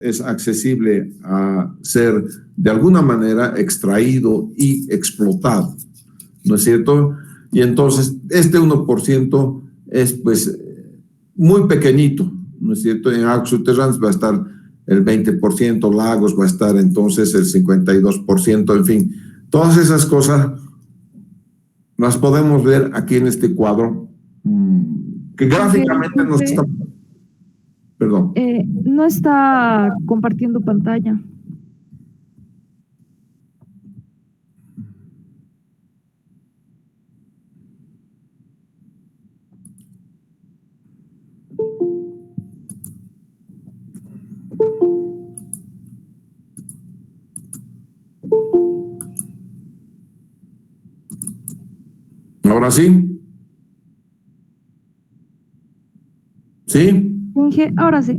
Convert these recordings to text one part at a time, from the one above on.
es accesible a ser de alguna manera extraído y explotado, ¿no es cierto? Y entonces este 1% es pues muy pequeñito, ¿no es cierto? En aguas subterráneas va a estar el 20%, lagos va a estar entonces el 52%, en fin, todas esas cosas las podemos ver aquí en este cuadro, que gráficamente nos está... Perdón. No está compartiendo pantalla. ¿Ahora sí? ¿Sí? Ahora sí.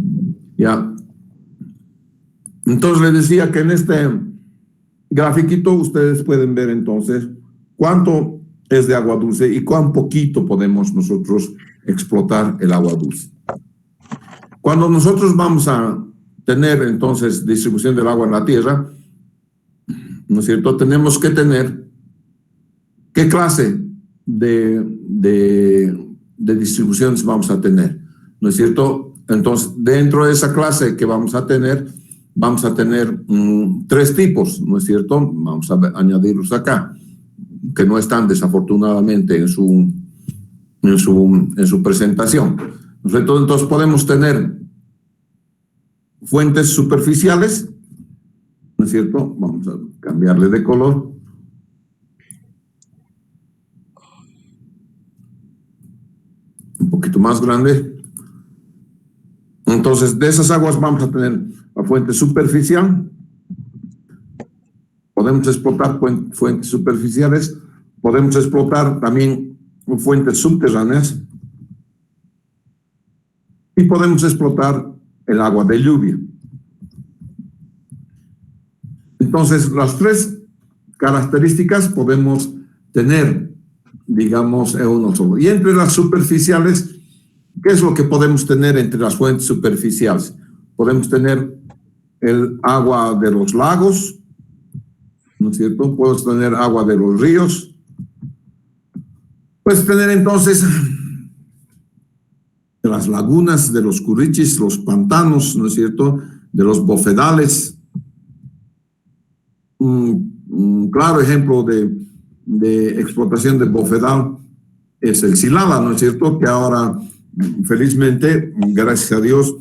Ya. Entonces les decía que en este grafiquito ustedes pueden ver entonces cuánto es de agua dulce y cuán poquito podemos nosotros explotar el agua dulce. Cuando nosotros vamos a tener entonces distribución del agua en la tierra, ¿no es cierto? Tenemos que tener qué clase de distribuciones vamos a tener, ¿no es cierto? Entonces, dentro de esa clase que vamos a tener tres tipos, ¿no es cierto? Vamos a añadirlos acá, que no están desafortunadamente en su presentación, ¿no es cierto? Entonces podemos tener fuentes superficiales, ¿no es cierto? Vamos a cambiarle de color. Un poquito más grande. Entonces, de esas aguas vamos a tener la fuente superficial. Podemos explotar fuentes superficiales. Podemos explotar también fuentes subterráneas. Y podemos explotar el agua de lluvia. Entonces, las tres características podemos tener, digamos, en uno solo. Y entre las superficiales, ¿qué es lo que podemos tener entre las fuentes superficiales? Podemos tener el agua de los lagos, ¿no es cierto? Podemos tener agua de los ríos. Puedes tener entonces de las lagunas, de los currichis, los pantanos, ¿no es cierto? De los bofedales. Un claro ejemplo de explotación de bofedal es el Silala, ¿no es cierto? Que ahora, felizmente, gracias a Dios,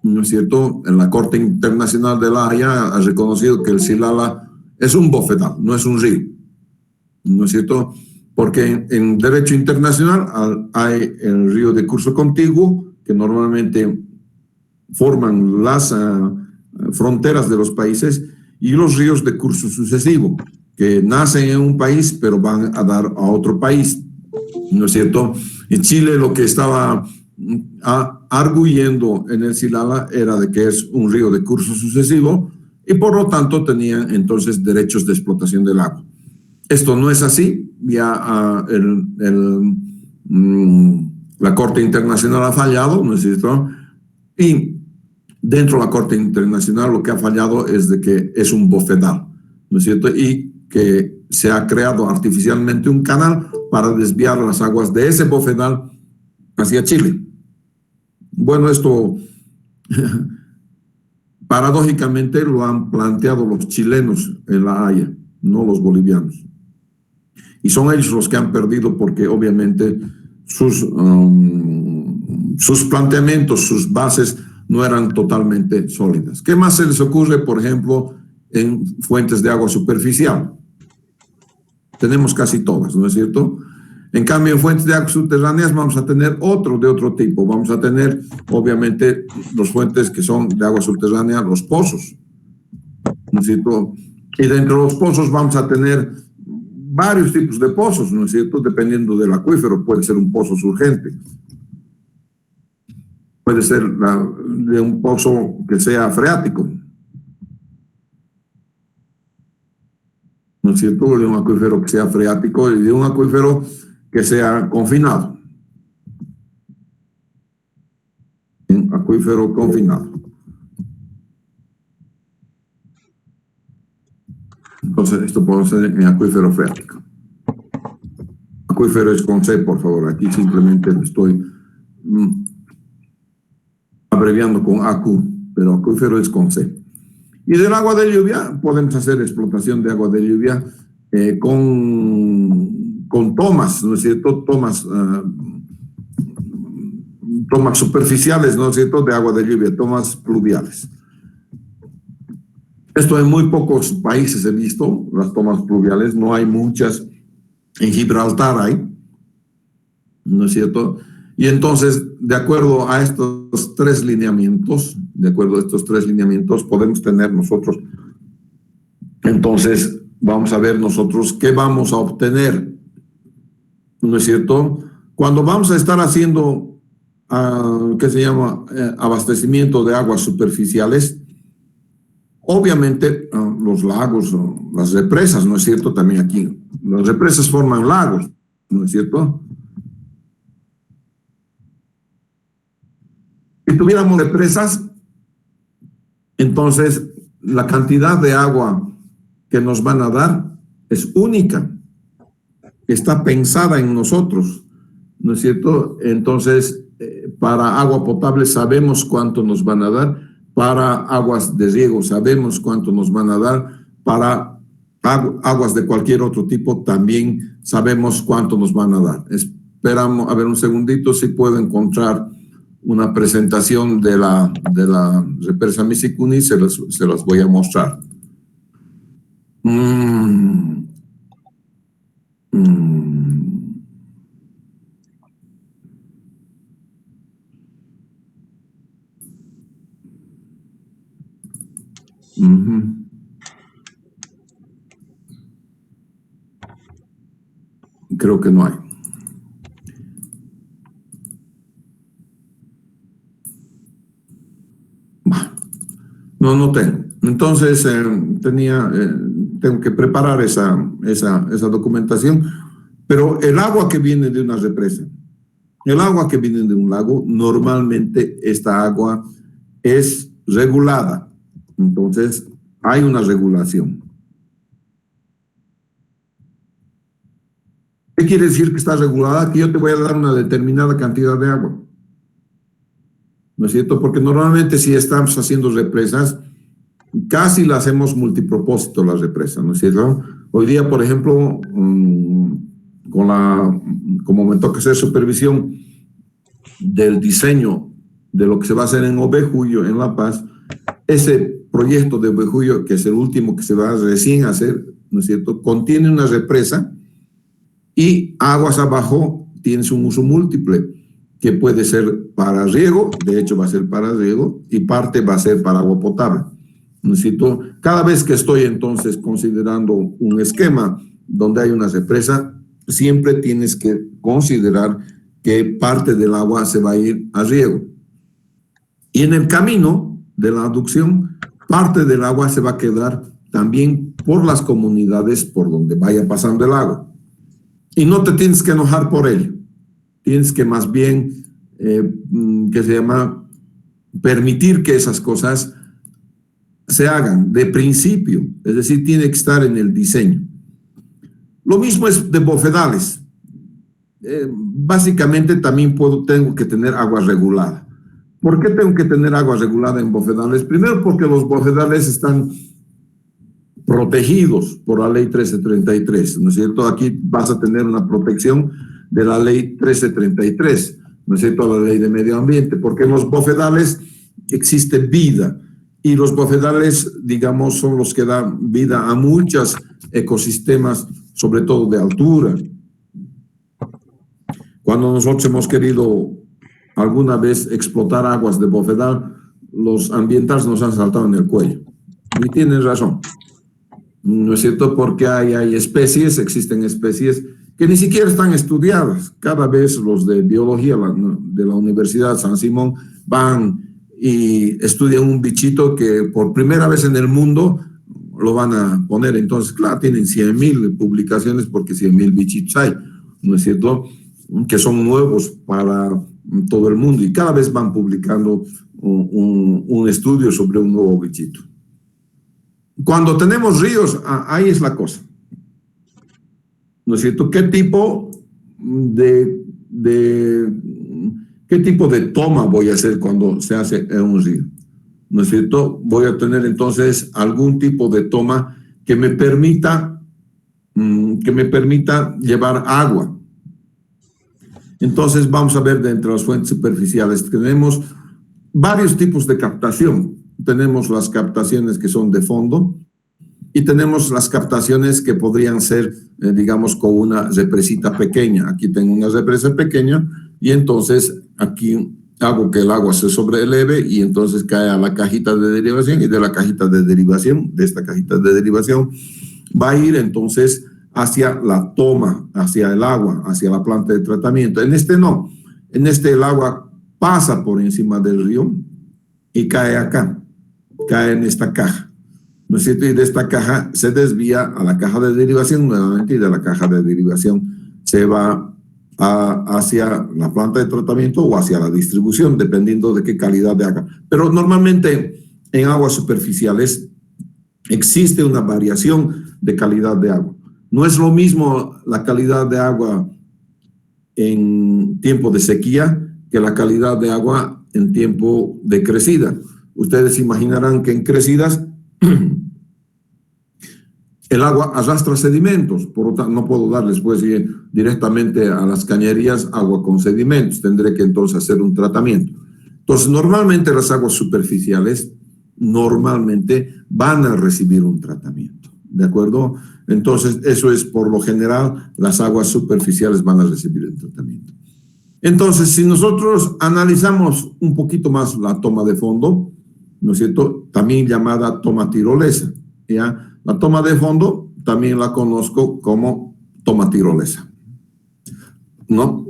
¿no es cierto?, en la Corte Internacional de La Haya ha reconocido que el Silala es un bofedal, no es un río, ¿no es cierto? Porque en derecho internacional hay el río de curso contiguo, que normalmente forman las fronteras de los países, y los ríos de curso sucesivo, que nacen en un país, pero van a dar a otro país, ¿no es cierto? En Chile lo que estaba arguyendo en el Silala era de que es un río de curso sucesivo y por lo tanto tenía entonces derechos de explotación del agua. Esto no es así, ya la Corte Internacional ha fallado, ¿no es cierto? Y dentro de la Corte Internacional lo que ha fallado es de que es un bofedal, ¿no es cierto? Y que se ha creado artificialmente un canal para desviar las aguas de ese bofedal hacia Chile. Bueno, esto paradójicamente lo han planteado los chilenos en La Haya, no los bolivianos. Y son ellos los que han perdido porque obviamente sus planteamientos, sus bases no eran totalmente sólidas. ¿Qué más se les ocurre, por ejemplo, en fuentes de agua superficial? Tenemos casi todas, ¿no es cierto? En cambio, en fuentes de aguas subterráneas vamos a tener de otro tipo. Vamos a tener, obviamente, las fuentes que son de agua subterránea, los pozos, ¿no es cierto? Y dentro de los pozos vamos a tener varios tipos de pozos, ¿no es cierto? Dependiendo del acuífero, puede ser un pozo surgente. Puede ser de un pozo que sea freático, ¿no es cierto? De un acuífero que sea freático y de un acuífero que sea confinado. Un acuífero confinado. Entonces, esto puede ser en acuífero freático. Acuífero es con C, por favor. Aquí simplemente lo estoy abreviando con AQ, pero acuífero es con C. Y del agua de lluvia, podemos hacer explotación de agua de lluvia con tomas, ¿no es cierto? Tomas superficiales, ¿no es cierto?, de agua de lluvia, tomas pluviales. Esto en muy pocos países he visto, las tomas pluviales, no hay muchas. En Gibraltar hay, ¿no es cierto? Y entonces, de acuerdo a estos tres lineamientos, podemos tener nosotros, entonces, vamos a ver nosotros qué vamos a obtener, ¿no es cierto? Cuando vamos a estar haciendo, ¿qué se llama?, abastecimiento de aguas superficiales, obviamente los lagos, las represas, ¿no es cierto?, también aquí, las represas forman lagos, ¿no es cierto? Si tuviéramos represas, entonces la cantidad de agua que nos van a dar es única, está pensada en nosotros, ¿no es cierto? Entonces, para agua potable sabemos cuánto nos van a dar, para aguas de riego sabemos cuánto nos van a dar, para aguas de cualquier otro tipo también sabemos cuánto nos van a dar. Esperamos, a ver un segundito, si puedo encontrar una presentación de la represa Misikuni, se las voy a mostrar. Creo que no hay. No tengo. Entonces, tengo que preparar esa documentación, pero el agua que viene de una represa, el agua que viene de un lago, normalmente esta agua es regulada. Entonces, hay una regulación. ¿Qué quiere decir que está regulada? Que yo te voy a dar una determinada cantidad de agua, ¿no es cierto? Porque normalmente si estamos haciendo represas, casi la hacemos multipropósito las represas, ¿no es cierto? Hoy día, por ejemplo, como me toca hacer supervisión del diseño de lo que se va a hacer en Obejullo, en La Paz, ese proyecto de Obejullo, que es el último que se va a recién hacer, ¿no es cierto?, contiene una represa y aguas abajo tienes un uso múltiple, que puede ser para riego, de hecho va a ser para riego, y parte va a ser para agua potable. Necesito, cada vez que estoy entonces considerando un esquema donde hay una represa, siempre tienes que considerar que parte del agua se va a ir a riego. Y en el camino de la aducción, parte del agua se va a quedar también por las comunidades por donde vaya pasando el agua. Y no te tienes que enojar por ello. Tienes que más bien, permitir que esas cosas se hagan de principio, es decir, tiene que estar en el diseño. Lo mismo es de bofedales. Básicamente también tengo que tener agua regulada. ¿Por qué tengo que tener agua regulada en bofedales? Primero porque los bofedales están protegidos por la ley 1333, ¿no es cierto? Aquí vas a tener una protección de la ley 1333, ¿no es cierto?, la ley de medio ambiente, porque en los bofedales existe vida, y los bofedales, digamos, son los que dan vida a muchos ecosistemas, sobre todo de altura. Cuando nosotros hemos querido alguna vez explotar aguas de bofedal, los ambientales nos han saltado en el cuello. Y tienen razón, ¿no es cierto? Porque hay especies, existen especies que ni siquiera están estudiadas. Cada vez los de biología de la Universidad San Simón van y estudian un bichito que por primera vez en el mundo lo van a poner. Entonces, claro, tienen 100,000 publicaciones porque 100,000 bichitos hay, ¿no es cierto?, que son nuevos para todo el mundo, y cada vez van publicando un estudio sobre un nuevo bichito. cuando tenemos ríos, ahí es la cosa, ¿no es cierto? ¿Qué tipo qué tipo de toma voy a hacer cuando se hace en un río? ¿No es cierto? Voy a tener entonces algún tipo de toma que me permita llevar agua. Entonces vamos a ver dentro de las fuentes superficiales. Tenemos varios tipos de captación. Tenemos las captaciones que son de fondo y tenemos las captaciones que podrían ser, digamos, con una represita pequeña. Aquí tengo una represa pequeña y entonces aquí hago que el agua se sobreeleve y entonces cae a la cajita de derivación, y de la cajita de derivación, de esta cajita de derivación, va a ir entonces hacia la toma, hacia el agua, hacia la planta de tratamiento. En este no, en este el agua pasa por encima del río y cae acá, cae en esta caja, ¿no es cierto? Y de esta caja se desvía a la caja de derivación nuevamente, y de la caja de derivación se va hacia la planta de tratamiento o hacia la distribución, dependiendo de qué calidad de agua. Pero normalmente en aguas superficiales existe una variación de calidad de agua. No es lo mismo la calidad de agua en tiempo de sequía que la calidad de agua en tiempo de crecida. Ustedes imaginarán que en crecidas el agua arrastra sedimentos, por lo tanto no puedo darles pues directamente a las cañerías agua con sedimentos, tendré que entonces hacer un tratamiento. Entonces normalmente las aguas superficiales normalmente van a recibir un tratamiento, ¿de acuerdo? Entonces eso es por lo general, las aguas superficiales van a recibir el tratamiento. Entonces si nosotros analizamos un poquito más la toma de fondo, ¿no es cierto? También llamada toma tirolesa, ¿ya? La toma de fondo también la conozco como toma tirolesa, ¿no?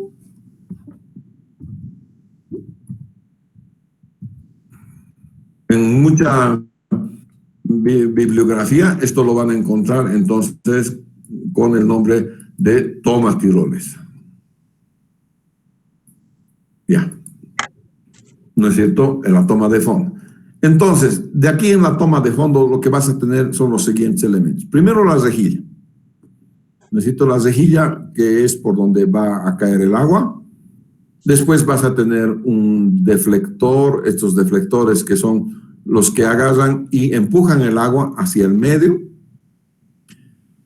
En mucha bibliografía esto lo van a encontrar entonces con el nombre de toma tirolesa. Ya, ¿no es cierto? En la toma de fondo. Entonces, de aquí en la toma de fondo lo que vas a tener son los siguientes elementos. Primero la rejilla. Necesito la rejilla, que es por donde va a caer el agua. Después vas a tener un deflector, estos deflectores que son los que agarran y empujan el agua hacia el medio.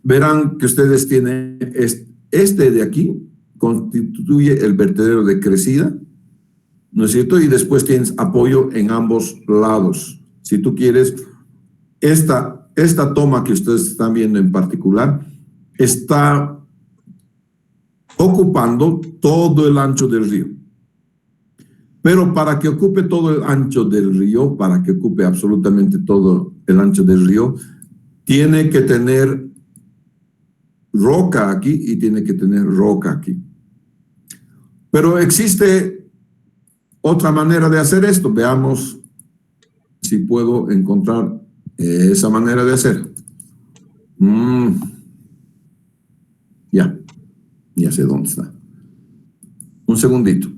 Verán que ustedes tienen este de aquí, constituye el vertedero de crecida, ¿no es cierto? Y después tienes apoyo en ambos lados. Si tú quieres, esta toma que ustedes están viendo en particular está ocupando todo el ancho del río. Pero para que ocupe todo el ancho del río, para que ocupe absolutamente todo el ancho del río, tiene que tener roca aquí y tiene que tener roca aquí. Pero existe otra manera de hacer esto. Veamos si puedo encontrar esa manera de hacer. Ya sé dónde está. Un segundito.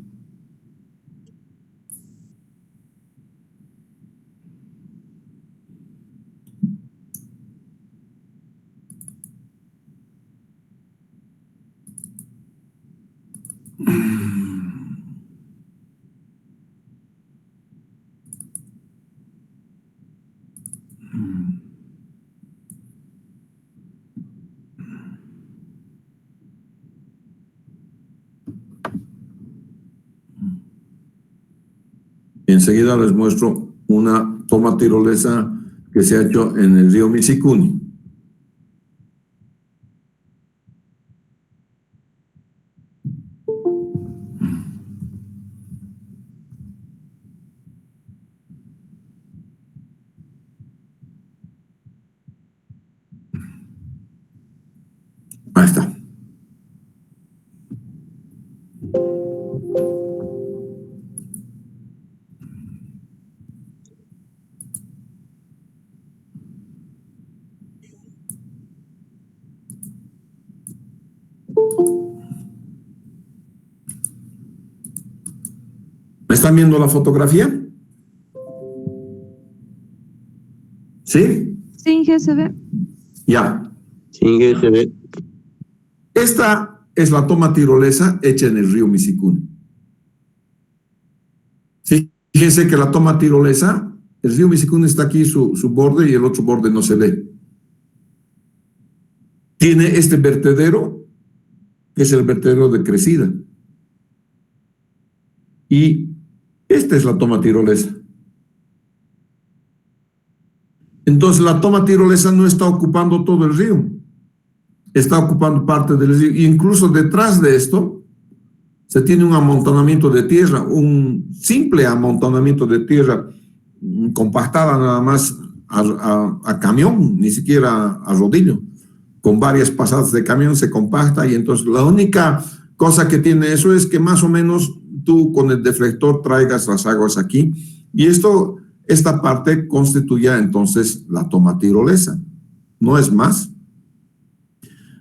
Enseguida les muestro una toma tirolesa que se ha hecho en el río Misicuni. Ahí está. ¿Me están viendo la fotografía? ¿Sí? Sin GSB. Ya. Sin GSB. Esta es la toma tirolesa hecha en el río Misicuni. Fíjense que la toma tirolesa, el río Misicuni está aquí, su borde, y el otro borde no se ve. Tiene este vertedero, que es el vertedero de Crecida. Y esta es la toma tirolesa. Entonces la toma tirolesa no está ocupando todo el río, está ocupando parte del río. Incluso detrás de esto se tiene un amontonamiento de tierra, un simple amontonamiento de tierra compactada nada más a camión, ni siquiera a rodillo. Con varias pasadas de camión se compacta, y entonces la única cosa que tiene eso es que más o menos tú con el deflector traigas las aguas aquí, y esta parte constituye entonces la toma tirolesa, no es más,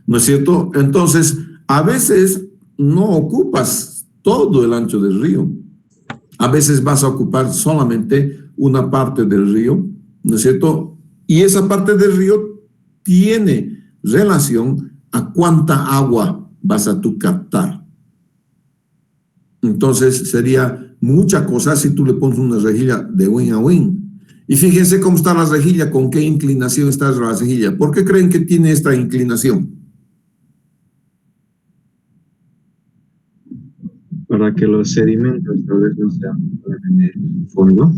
¿no es cierto? Entonces, a veces no ocupas todo el ancho del río, a veces vas a ocupar solamente una parte del río, ¿no es cierto? Y esa parte del río tiene relación a cuánta agua vas a tú captar. Entonces sería mucha cosa si tú le pones una rejilla de win a win. Y fíjense cómo está la rejilla, con qué inclinación está la rejilla. ¿Por qué creen que tiene esta inclinación? Para que los sedimentos tal vez no sean en el fondo.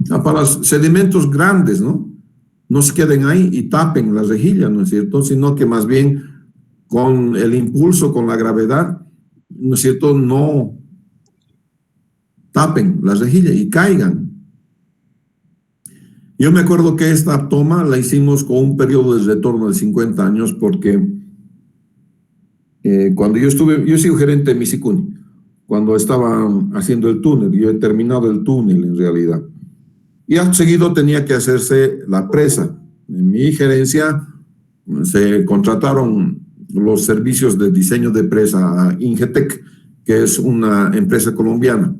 Para los sedimentos grandes, ¿no? No se queden ahí y tapen la rejilla, ¿no es cierto? Sino que más bien con el impulso, con la gravedad, ¿no es cierto?, no tapen la rejilla y caigan. Yo me acuerdo que esta toma la hicimos con un periodo de retorno de 50 años porque cuando yo sigo gerente de Misicuni, cuando estaba haciendo el túnel, yo he terminado el túnel en realidad. Y acto seguido tenía que hacerse la presa. En mi gerencia se contrataron los servicios de diseño de presa a Ingetec, que es una empresa colombiana.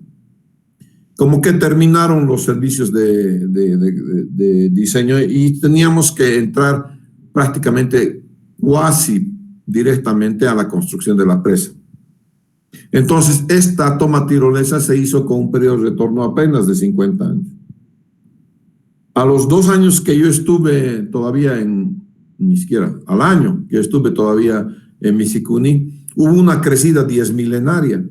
Como que terminaron los servicios de diseño y teníamos que entrar prácticamente cuasi directamente a la construcción de la presa. Entonces, esta toma tirolesa se hizo con un periodo de retorno apenas de 50 años. A los 2 años que yo estuve todavía ni siquiera, al año que estuve todavía en Misicuni, hubo una crecida 10 milenaria.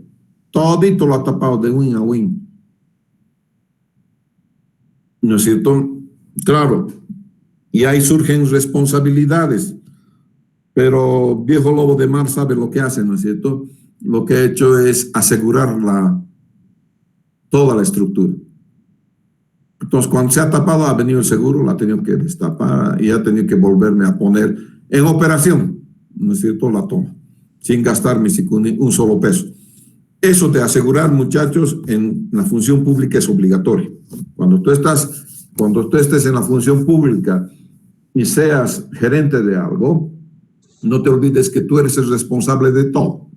Todito lo ha tapado de win a win. ¿No es cierto? Claro. Y ahí surgen responsabilidades. Pero viejo lobo de mar sabe lo que hace, ¿no es cierto? Lo que ha hecho es asegurar toda la estructura. Entonces, cuando se ha tapado, ha venido el seguro, la ha tenido que destapar y ha tenido que volverme a poner en operación, ¿no es cierto?, la toma, sin gastar Misicuni un solo peso. Eso de asegurar, muchachos, en la función pública es obligatorio. Cuando tú estés en la función pública y seas gerente de algo, no te olvides que tú eres el responsable de todo.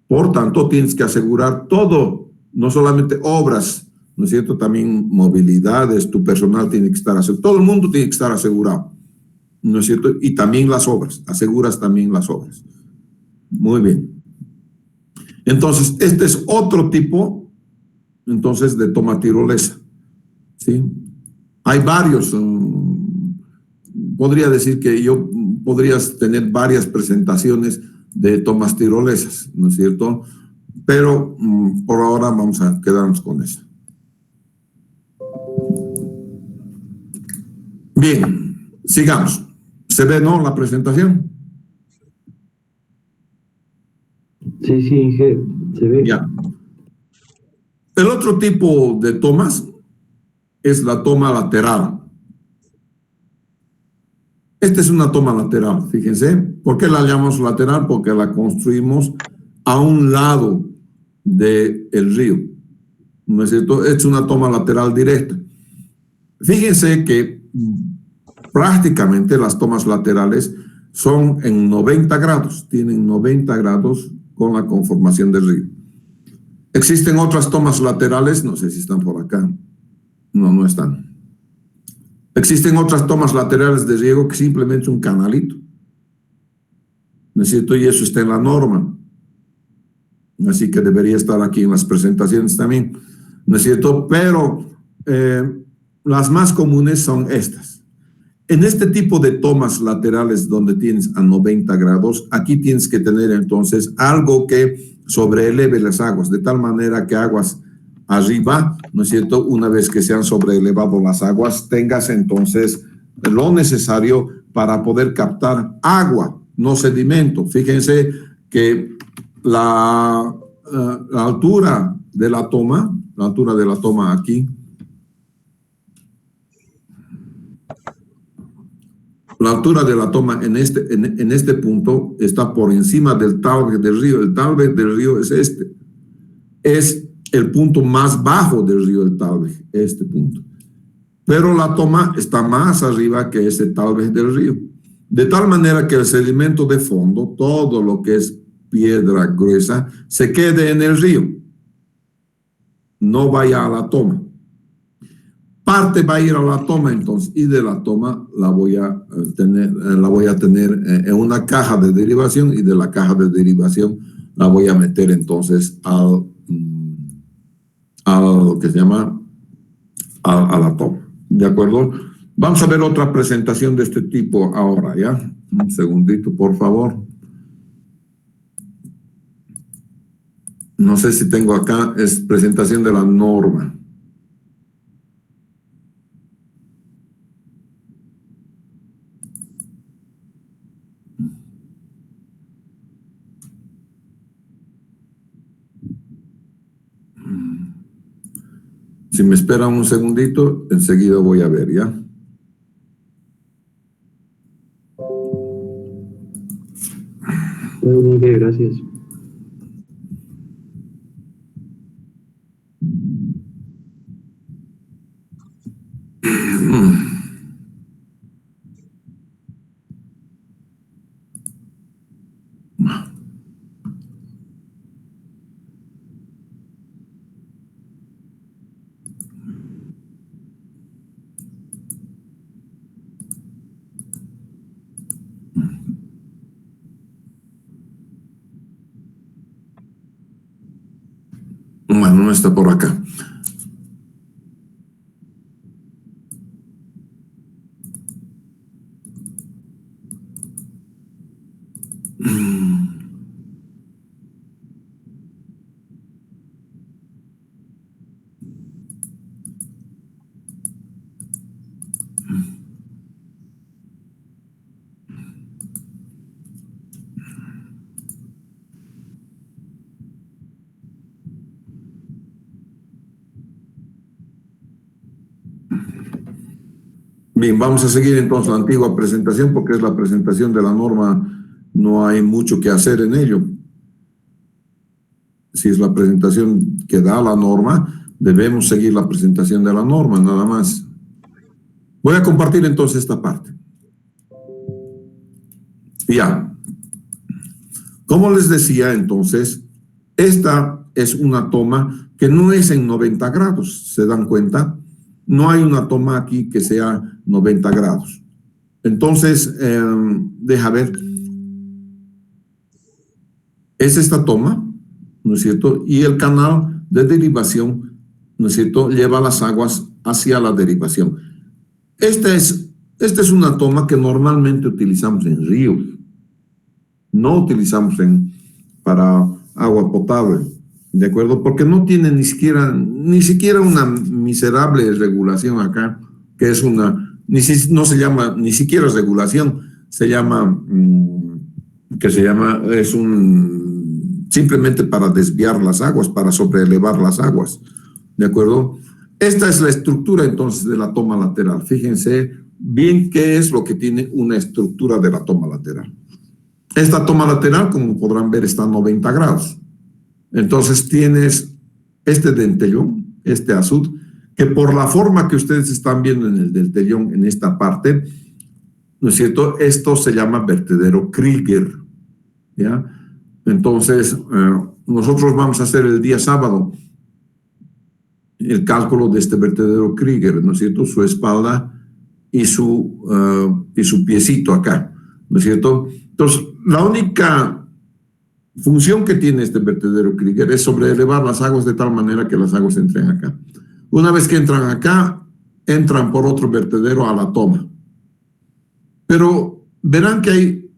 Por tanto, tienes que asegurar todo, no solamente obras, ¿no es cierto?, también movilidades, tu personal tiene que estar asegurado, todo el mundo tiene que estar asegurado, ¿no es cierto? Y también las obras, aseguras también las obras. Muy bien. Entonces, este es otro tipo, entonces, de toma tirolesa, ¿sí? Hay varios, podría decir que podrías tener varias presentaciones de tomas tirolesas, ¿no es cierto? Pero por ahora vamos a quedarnos con eso. Bien, sigamos. ¿Se ve, no, la presentación? Sí, se ve. Ya. El otro tipo de tomas es la toma lateral. Esta es una toma lateral, fíjense. ¿Por qué la llamamos lateral? Porque la construimos a un lado del río, ¿no es cierto? Es una toma lateral directa. Fíjense que prácticamente las tomas laterales son en 90 grados, tienen 90 grados con la conformación del río. Existen otras tomas laterales, no sé si están por acá. No están. Existen otras tomas laterales de riego que simplemente un canalito, ¿no es cierto? Y eso está en la norma. Así que debería estar aquí en las presentaciones también, ¿no es cierto? Pero las más comunes son estas. En este tipo de tomas laterales donde tienes a 90 grados, aquí tienes que tener entonces algo que sobreeleve las aguas, de tal manera que aguas arriba, ¿no es cierto? Una vez que se han sobreelevado las aguas, tengas entonces lo necesario para poder captar agua, no sedimento. Fíjense que la altura de la toma aquí, la altura de la toma en este punto está por encima del talvez del río. El talvez del río es este. Es el punto más bajo del río del talvez, este punto. Pero la toma está más arriba que ese talvez del río. De tal manera que el sedimento de fondo, todo lo que es piedra gruesa, se quede en el río. No vaya a la toma. Parte va a ir a la toma entonces, y de la toma la voy a tener en una caja de derivación, y de la caja de derivación la voy a meter entonces a lo que se llama a la toma. ¿De acuerdo? Vamos a ver otra presentación de este tipo ahora, ¿ya? Un segundito, por favor. No sé si tengo acá, es presentación de la norma. Si me esperan un segundito, enseguida voy a ver, ¿ya? Muy bien, gracias. Bueno, no está por acá. Bien, vamos a seguir entonces la antigua presentación, porque es la presentación de la norma, no hay mucho que hacer en ello. Si es la presentación que da la norma, debemos seguir la presentación de la norma, nada más. Voy a compartir entonces esta parte. Ya. Como les decía entonces, esta es una toma que no es en 90 grados, ¿se dan cuenta? No hay una toma aquí que sea 90 grados. Entonces, deja ver. Es esta toma, ¿no es cierto? Y el canal de derivación, ¿no es cierto?, lleva las aguas hacia la derivación. Esta es una toma que normalmente utilizamos en ríos. No utilizamos para agua potable, ¿de acuerdo? Porque no tiene ni siquiera una miserable regulación acá, que es no se llama, ni siquiera regulación, simplemente para desviar las aguas, para sobreelevar las aguas, ¿de acuerdo? Esta es la estructura entonces de la toma lateral. Fíjense bien qué es lo que tiene una estructura de la toma lateral. Esta toma lateral, como podrán ver, está a 90 grados. Entonces tienes este dentellón, este azud, que por la forma que ustedes están viendo en el dentellón, en esta parte, ¿no es cierto? Esto se llama vertedero Krieger, ¿ya? Entonces, nosotros vamos a hacer el día sábado el cálculo de este vertedero Krieger, ¿no es cierto? Su espalda y su piecito acá, ¿no es cierto? Entonces, la única función que tiene este vertedero Krieger es sobrelevar las aguas de tal manera que las aguas entren acá. Una vez que entran acá, entran por otro vertedero a la toma. Pero verán que hay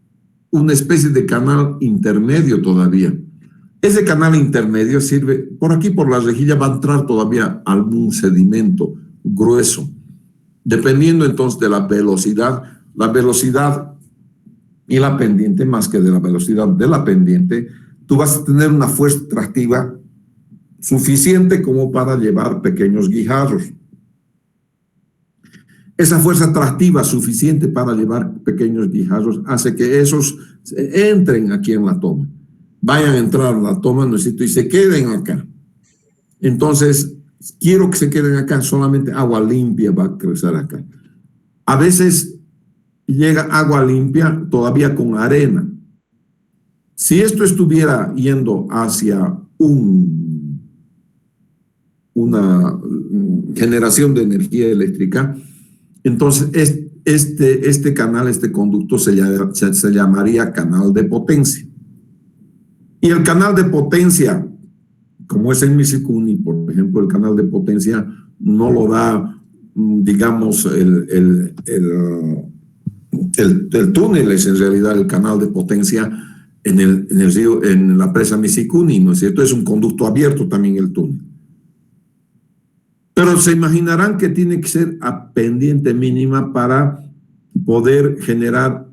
una especie de canal intermedio todavía. Ese canal intermedio sirve, por aquí por la rejilla va a entrar todavía algún sedimento grueso, dependiendo entonces de la velocidad y la pendiente, más que de la velocidad de la pendiente, tú vas a tener una fuerza tractiva suficiente como para llevar pequeños guijarros. Esa fuerza atractiva suficiente para llevar pequeños guijarros hace que esos entren aquí en la toma, vayan a entrar a la toma, ¿no es cierto? Y se queden acá. Entonces, quiero que se queden acá, solamente agua limpia va a crecer acá. A veces llega agua limpia todavía con arena. Si esto estuviera yendo hacia una generación de energía eléctrica, entonces este canal, este conducto se llamaría canal de potencia. Y el canal de potencia, como es en Misicuni, por ejemplo, el canal de potencia no lo da, digamos, el túnel es en realidad el canal de potencia en el río, en la presa Misicuni, ¿no es cierto? Es un conducto abierto también el túnel. Pero se imaginarán que tiene que ser a pendiente mínima para poder generar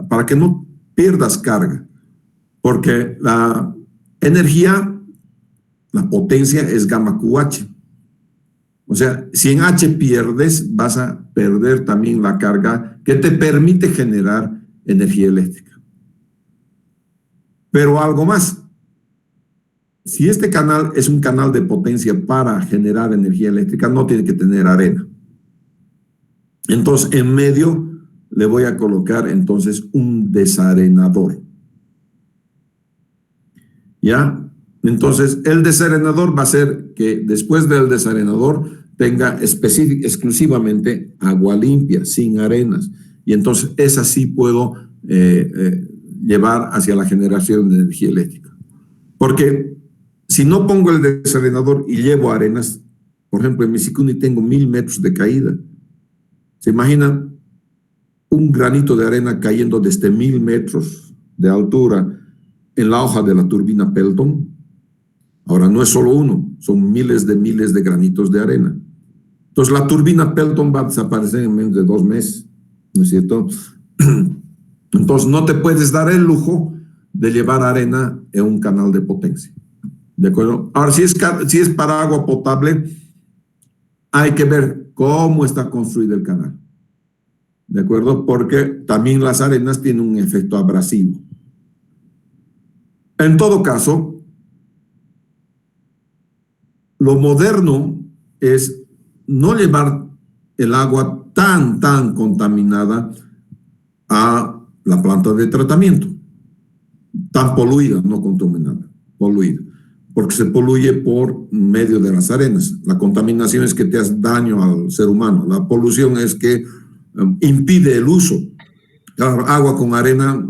para que no pierdas carga, porque la energía, la potencia es gamma QH. O sea, si en H pierdes, vas a perder también la carga que te permite generar energía eléctrica. Pero algo más. Si este canal es un canal de potencia para generar energía eléctrica, no tiene que tener arena. Entonces, en medio le voy a colocar entonces un desarenador. ¿Ya? Entonces, el desarenador va a ser que después del desarenador tenga exclusivamente agua limpia, sin arenas. Y entonces esa sí puedo llevar hacia la generación de energía eléctrica. Porque si no pongo el desarenador y llevo arenas, por ejemplo, en Misicuni tengo 1000 metros de caída. ¿Se imaginan un granito de arena cayendo desde 1000 metros de altura en la hoja de la turbina Pelton? Ahora, no es solo uno, son miles de granitos de arena. Entonces, la turbina Pelton va a desaparecer en menos de 2 meses, ¿no es cierto? Entonces, no te puedes dar el lujo de llevar arena en un canal de potencia. ¿De acuerdo? Ahora, si es para agua potable, hay que ver cómo está construido el canal. ¿De acuerdo? Porque también las arenas tienen un efecto abrasivo. En todo caso, lo moderno es no llevar el agua tan contaminada a la planta de tratamiento, tan poluida, no contaminada, poluida, porque se poluye por medio de las arenas. La contaminación es que te hace daño al ser humano, la polución es que impide el uso. Claro, agua con arena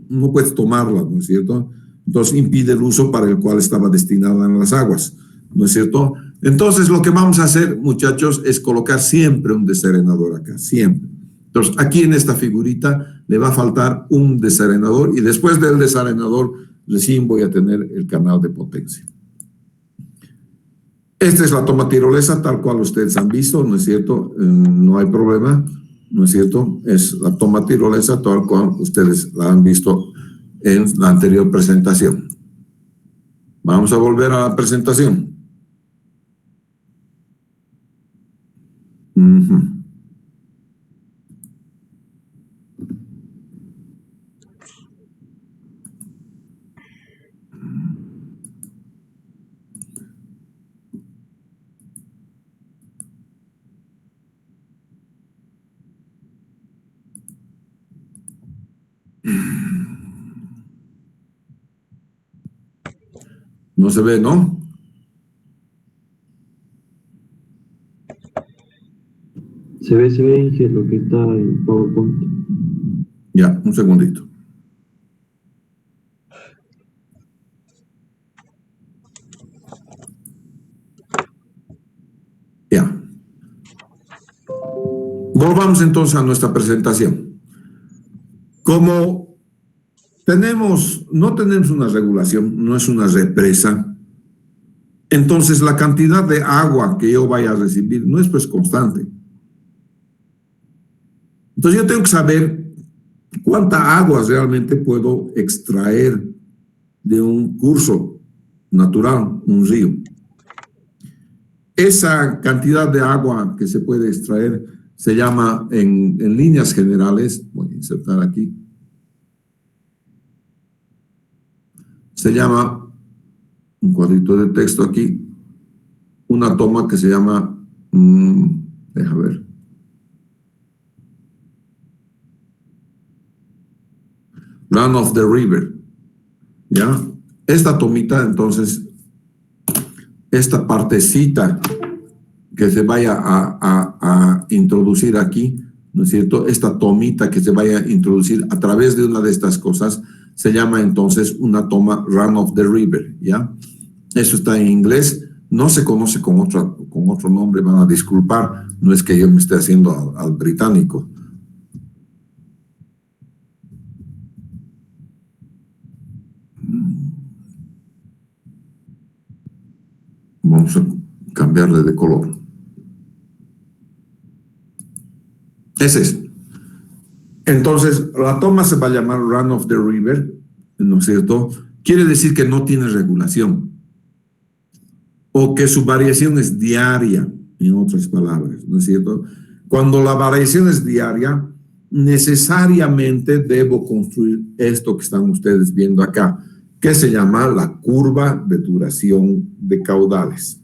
no puedes tomarla, ¿no es cierto? Entonces impide el uso para el cual estaba destinada en las aguas, ¿no es cierto? Entonces lo que vamos a hacer, muchachos, es colocar siempre un desarenador acá, siempre. Entonces aquí en esta figurita le va a faltar un desarenador y después del desarenador recién voy a tener el canal de potencia. Esta es la toma tirolesa tal cual ustedes han visto, ¿no es cierto? No hay problema, ¿no es cierto? Es la toma tirolesa tal cual ustedes la han visto en la anterior presentación. Vamos a volver a la presentación. No se ve, ¿no? Se ve Inge, lo que está en PowerPoint. Ya, un segundito. Ya. Volvamos entonces a nuestra presentación. Como no tenemos una regulación, no es una represa, entonces la cantidad de agua que yo vaya a recibir no es pues constante. Entonces yo tengo que saber cuánta agua realmente puedo extraer de un curso natural, un río. Esa cantidad de agua que se puede extraer se llama en líneas generales, voy a insertar aquí, se llama, un cuadrito de texto aquí, una toma que se llama, deja ver, run of the river, ¿ya? Esta tomita, entonces, esta partecita que se vaya a introducir aquí, ¿no es cierto? Esta tomita que se vaya a introducir a través de una de estas cosas, se llama entonces una toma run of the river, ¿ya? Eso está en inglés, no se conoce con otro nombre, van a disculpar, no es que yo me esté haciendo al británico. Vamos a cambiarle de color. Ese es. Entonces, la toma se va a llamar run of the river, ¿no es cierto? Quiere decir que no tiene regulación o que su variación es diaria, en otras palabras, ¿no es cierto? Cuando la variación es diaria, necesariamente debo construir esto que están ustedes viendo acá, que se llama la curva de duración de caudales.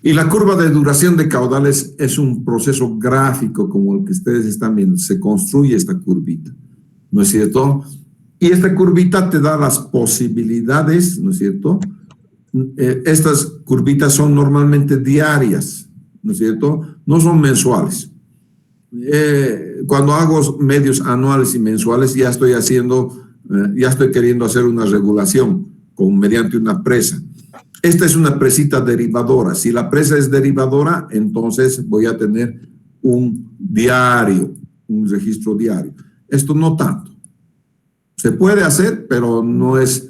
Y la curva de duración de caudales es un proceso gráfico como el que ustedes están viendo. Se construye esta curvita, ¿no es cierto? Y esta curvita te da las posibilidades, ¿no es cierto? Estas curvitas son normalmente diarias, ¿no es cierto? No son mensuales. Cuando hago medios anuales y mensuales ya estoy queriendo hacer una regulación mediante una presa. Esta es una presita derivadora. Si la presa es derivadora, entonces voy a tener un diario, un registro diario. Esto no tanto. Se puede hacer, pero no es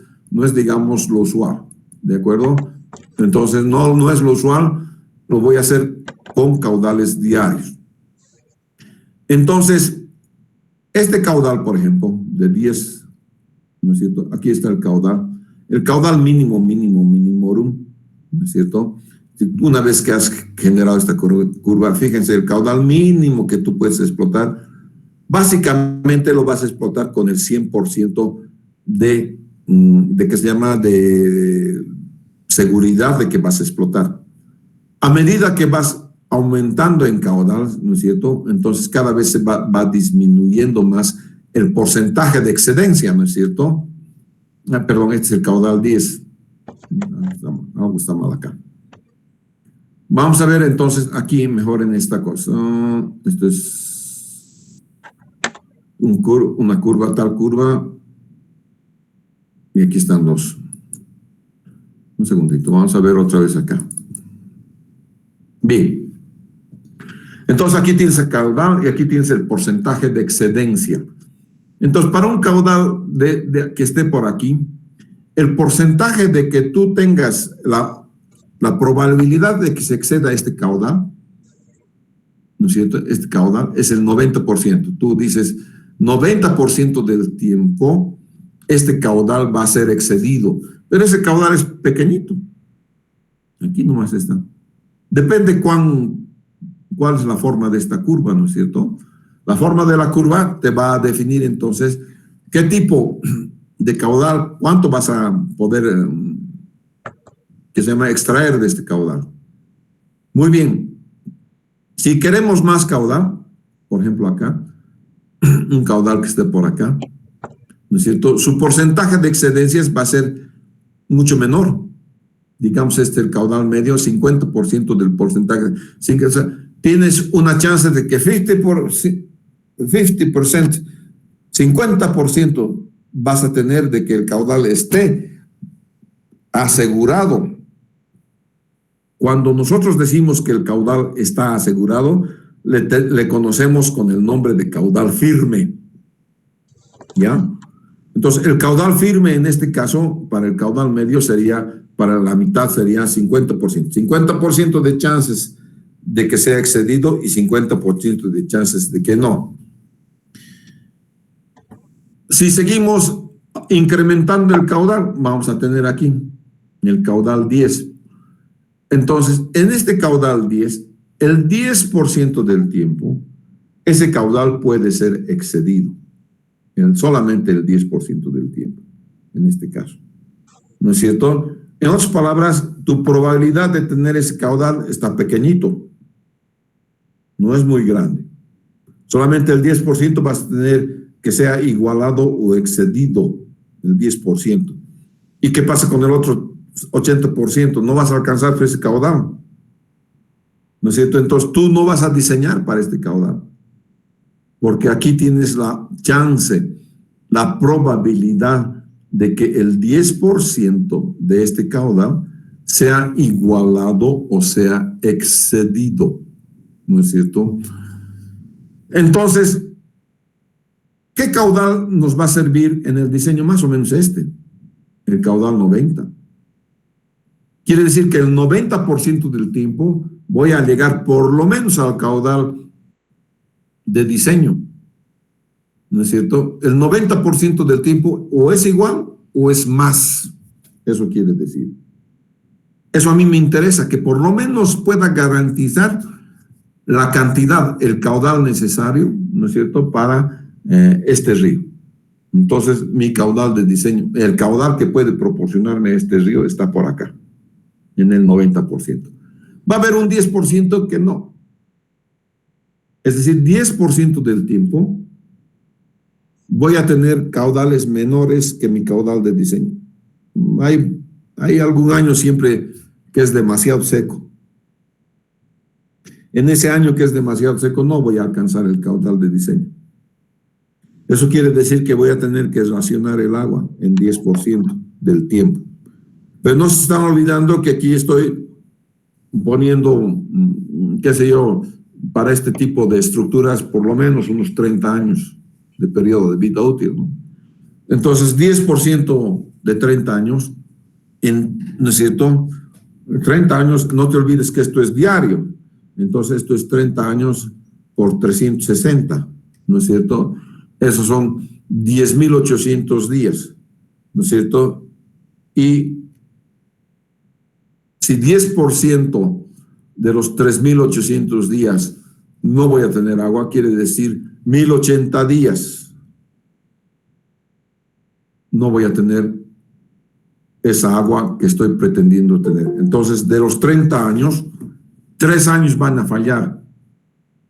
digamos, lo usual. ¿De acuerdo? Entonces, no es lo usual, lo voy a hacer con caudales diarios. Entonces, este caudal, por ejemplo, de 10, ¿no es cierto? Aquí está el caudal minimorum, ¿no es cierto? Una vez que has generado esta curva, fíjense, el caudal mínimo que tú puedes explotar, básicamente lo vas a explotar con el 100% de que se llama de seguridad de que vas a explotar. A medida que vas aumentando en caudal, ¿no es cierto? Entonces cada vez se va disminuyendo más el porcentaje de excedencia, ¿no es cierto? Perdón, este es el caudal 10. Algo está mal acá. Vamos a ver entonces aquí mejor en esta cosa. Esto es una curva, tal curva. Y aquí están dos. Un segundito, vamos a ver otra vez acá. Bien. Entonces aquí tienes el caudal y aquí tienes el porcentaje de excedencia. Entonces, para un caudal que esté por aquí, el porcentaje de que tú tengas la probabilidad de que se exceda este caudal, ¿no es cierto? Este caudal es el 90%. Tú dices, 90% del tiempo, este caudal va a ser excedido. Pero ese caudal es pequeñito. Aquí nomás está. Depende cuál es la forma de esta curva, ¿no es cierto? La forma de la curva te va a definir entonces qué tipo de caudal, cuánto vas a poder, que se llama extraer de este caudal. Muy bien. Si queremos más caudal, por ejemplo acá, un caudal que esté por acá, ¿no es cierto? Su porcentaje de excedencias va a ser mucho menor. Digamos, el caudal medio, 50% del porcentaje. tienes una chance de que 50% vas a tener de que el caudal esté asegurado. Cuando nosotros decimos que el caudal está asegurado, le conocemos con el nombre de caudal firme. ¿Ya? Entonces, el caudal firme en este caso, para el caudal medio sería, para la mitad sería 50%. 50% de chances de que sea excedido y 50% de chances de que no. Si seguimos incrementando el caudal, vamos a tener aquí el caudal 10. Entonces, en este caudal 10, el 10% del tiempo, ese caudal puede ser excedido. Solamente el 10% del tiempo, en este caso. ¿No es cierto? En otras palabras, tu probabilidad de tener ese caudal está pequeñito. No es muy grande. Solamente el 10% vas a tener que sea igualado o excedido, el 10%. ¿Y qué pasa con el otro 80%? No vas a alcanzar ese caudal. ¿No es cierto? Entonces tú no vas a diseñar para este caudal. Porque aquí tienes la chance, la probabilidad de que el 10% de este caudal sea igualado o sea excedido. ¿No es cierto? Entonces, ¿qué caudal nos va a servir en el diseño? Más o menos el caudal 90. Quiere decir que el 90% del tiempo voy a llegar por lo menos al caudal de diseño, ¿no es cierto? El 90% del tiempo o es igual o es más, eso quiere decir. Eso a mí me interesa, que por lo menos pueda garantizar la cantidad, el caudal necesario, ¿no es cierto?, para este río. Entonces, mi caudal de diseño, el caudal que puede proporcionarme este río está por acá, en el 90%. Va a haber un 10% que no. Es decir, 10% del tiempo voy a tener caudales menores que mi caudal de diseño. Hay algún año siempre que es demasiado seco. En ese año que es demasiado seco no voy a alcanzar el caudal de diseño. Eso quiere decir que voy a tener que racionar el agua en 10% del tiempo. Pero no se están olvidando que aquí estoy poniendo, qué sé yo, para este tipo de estructuras por lo menos unos 30 años de periodo de vida útil, ¿no? Entonces, 10% de 30 años, ¿no es cierto? 30 años, no te olvides que esto es diario. Entonces, esto es 30 años por 360, ¿no es cierto? Esos son 10.800 días, ¿no es cierto? Y si 10% de los 3.800 días no voy a tener agua, quiere decir 1.080 días no voy a tener esa agua que estoy pretendiendo tener. Entonces, de los 30 años, 3 años van a fallar.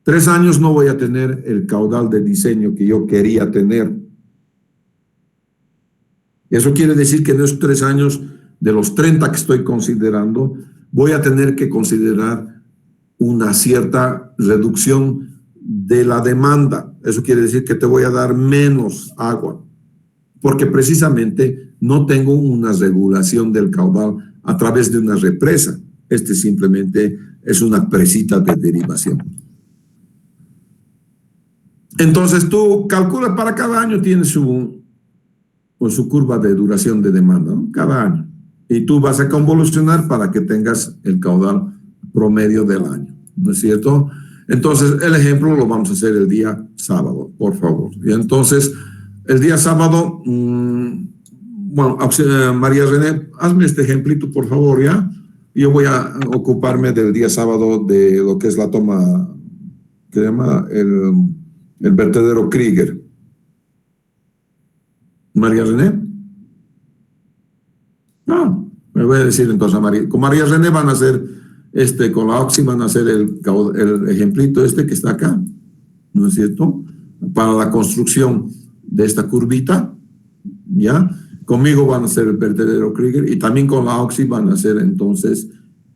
3 años no voy a tener el caudal de diseño que yo quería tener. Eso quiere decir que en esos 3 años, de los 30 que estoy considerando, voy a tener que considerar una cierta reducción de la demanda. Eso quiere decir que te voy a dar menos agua, porque precisamente no tengo una regulación del caudal a través de una represa. Simplemente es una presita de derivación. Entonces tú calculas para cada año, tienes su curva de duración de demanda, ¿no? Cada año. Y tú vas a convolucionar para que tengas el caudal promedio del año, ¿no es cierto? Entonces, el ejemplo lo vamos a hacer el día sábado, por favor. Y entonces, el día sábado, bueno, María René, hazme este ejemplito, por favor, ¿ya? Yo voy a ocuparme del día sábado de lo que es la toma, que se llama el vertedero Krieger. María René. No, me voy a decir entonces a María. Con María René van a hacer, con la Oxy van a hacer el ejemplito que está acá, ¿no es cierto? Para la construcción de esta curvita, ¿ya? Conmigo van a hacer el vertedero Krieger y también con la Oxy van a hacer entonces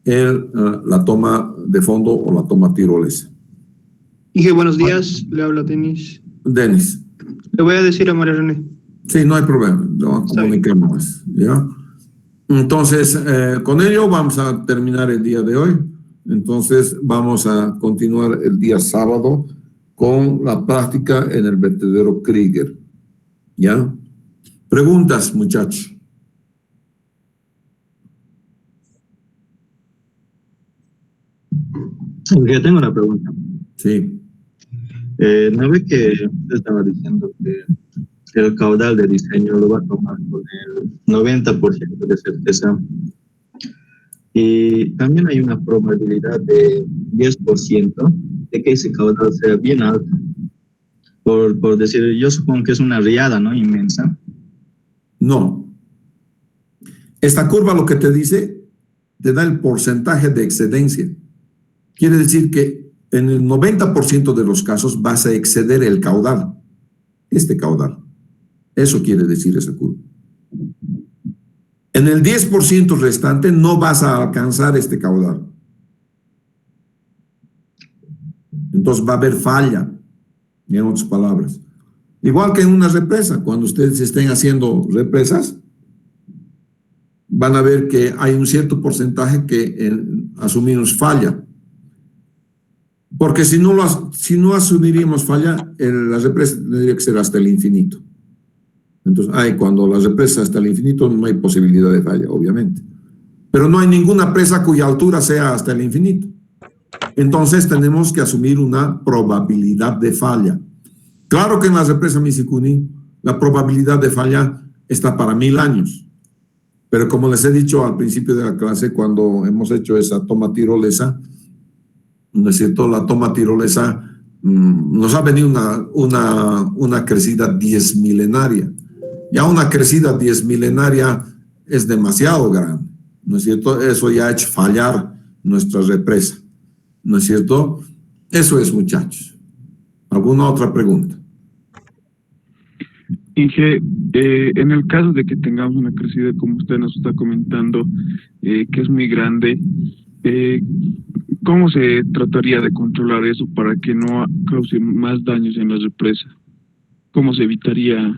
la toma de fondo o la toma tirolesa. Dije, buenos días, le habla Denis. Denis. Le voy a decir a María René. Sí, no hay problema, lo comuniquemos, ¿ya? Entonces, con ello vamos a terminar el día de hoy. Entonces, vamos a continuar el día sábado con la práctica en el vertedero Krieger, ¿ya? Preguntas, muchachos. Yo tengo una pregunta. Sí. ¿No ve que usted estaba diciendo que el caudal de diseño lo va a tomar con el 90% de certeza? Y también hay una probabilidad de 10% de que ese caudal sea bien alto. Por decir, yo supongo que es una riada, ¿no? Inmensa. No. Esta curva lo que te dice, te da el porcentaje de excedencia. Quiere decir que en el 90% de los casos vas a exceder el caudal, este caudal. Eso quiere decir esa curva. En el 10% restante no vas a alcanzar este caudal. Entonces va a haber falla, en otras palabras. Igual que en una represa, cuando ustedes estén haciendo represas, van a ver que hay un cierto porcentaje que asumimos falla. Porque si no asumiríamos falla, la represa tendría que ser hasta el infinito. Entonces, cuando la represa hasta el infinito no hay posibilidad de falla, obviamente. Pero no hay ninguna presa cuya altura sea hasta el infinito. Entonces tenemos que asumir una probabilidad de falla. Claro que en la represa Misikuni la probabilidad de falla está para 1000 años. Pero como les he dicho al principio de la clase, cuando hemos hecho esa toma tirolesa, ¿no es cierto? La toma tirolesa nos ha venido una crecida 10 milenaria. Ya una crecida 10 milenaria es demasiado grande, ¿no es cierto? Eso ya ha hecho fallar nuestra represa, ¿no es cierto? Eso es, muchachos. ¿Alguna otra pregunta? Inge, en el caso de que tengamos una crecida, como usted nos está comentando, que es muy grande, ¿cómo se trataría de controlar eso para que no cause más daños en la represa? ¿Cómo se evitaría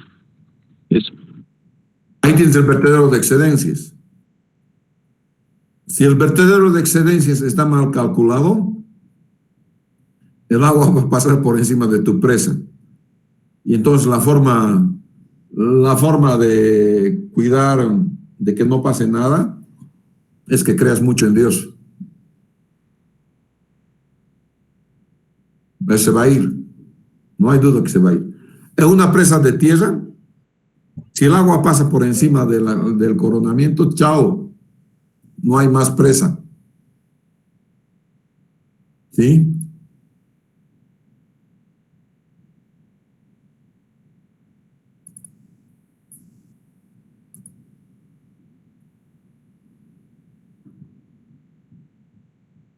eso? Ahí tienes el vertedero de excedencias. Si el vertedero de excedencias está mal calculado, el agua va a pasar por encima de tu presa. Y entonces la forma de cuidar de que no pase nada es que creas mucho en Dios. Se va a ir. No hay duda que se va a ir. En una presa de tierra, si el agua pasa por encima del coronamiento, chao, no hay más presa. ¿Sí?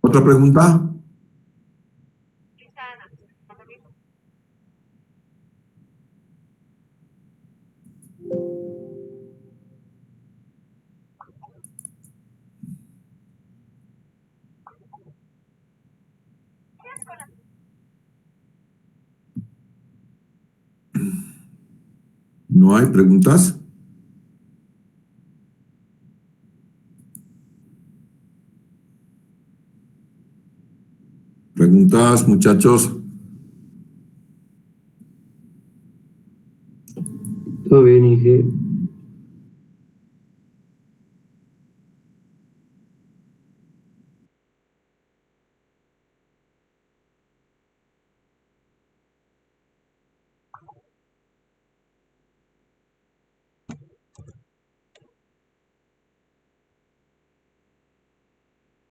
¿Otra pregunta? ¿No hay preguntas? ¿Preguntas, muchachos? Todo bien, Inge.